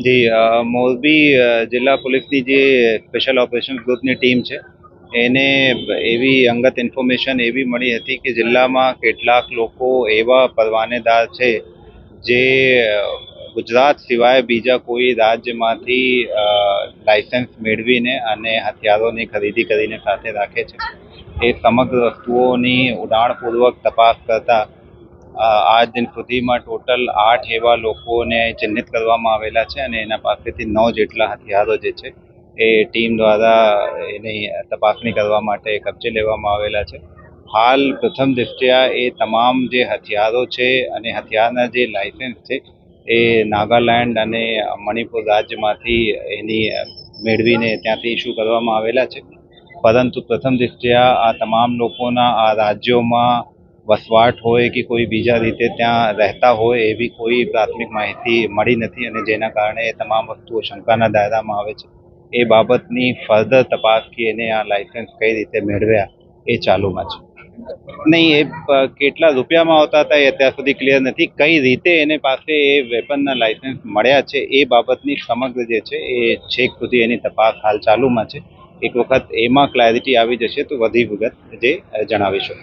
જી મોરબી જિલ્લા પોલીસની જે સ્પેશિયલ ઓપરેશન ગ્રુપની ટીમ છે એને એવી અંગત ઇન્ફોર્મેશન એવી મળી હતી કે જિલ્લામાં કેટલાક લોકો એવા પરવાનેદાર છે જે ગુજરાત સિવાય બીજા કોઈ રાજ્યમાંથી લાયસન્સ મેળવીને અને હથિયારોની ખરીદી કરીને સાથે રાખે છે. એ સમગ્ર વસ્તુઓની ઉડાણપૂર્વક તપાસ કરતા આજ દિન સુધીમાં ટોટલ 8 એવા લોકોને ચિહ્નિત કરવામાં આવેલા છે અને એના પાસેથી 9 જેટલા હથિયારો જે છે એ ટીમ દ્વારા એની તપાસણી કરવા માટે કબજે લેવામાં આવેલા છે. હાલ પ્રથમ દૃષ્ટિયા એ તમામ જે હથિયારો છે અને હથિયારના જે લાયસન્સ છે એ નાગાલેન્ડ અને મણિપુર રાજ્યમાંથી એની મેળવીને ત્યાંથી ઇસ્યુ કરવામાં આવેલા છે. પરંતુ પ્રથમ દૃષ્ટિયા આ તમામ લોકોના આ રાજ્યોમાં વસવાટ હોય કે કોઈ બીજા રીતે ત્યાં રહેતા હોય એવી કોઈ પ્રાથમિક માહિતી મળી નથી અને જેના કારણે એ તમામ વસ્તુઓ શંકાના દાયરામાં આવે છે. એ બાબતની ફર્ધર તપાસ કે એને આ લાયસન્સ કઈ રીતે મેળવ્યા એ ચાલુમાં છે. નહીં, એ કેટલા રૂપિયામાં આવતા હતા એ અત્યાર સુધી ક્લિયર નથી. કઈ રીતે એને પાસે એ વેપનના લાયસન્સ મળ્યા છે એ બાબતની સમગ્ર જે છે એ છેક સુધી એની તપાસ હાલ ચાલુમાં છે. એક વખત એમાં ક્લેરિટી આવી જશે તો વધી વિગત જે જણાવીશું.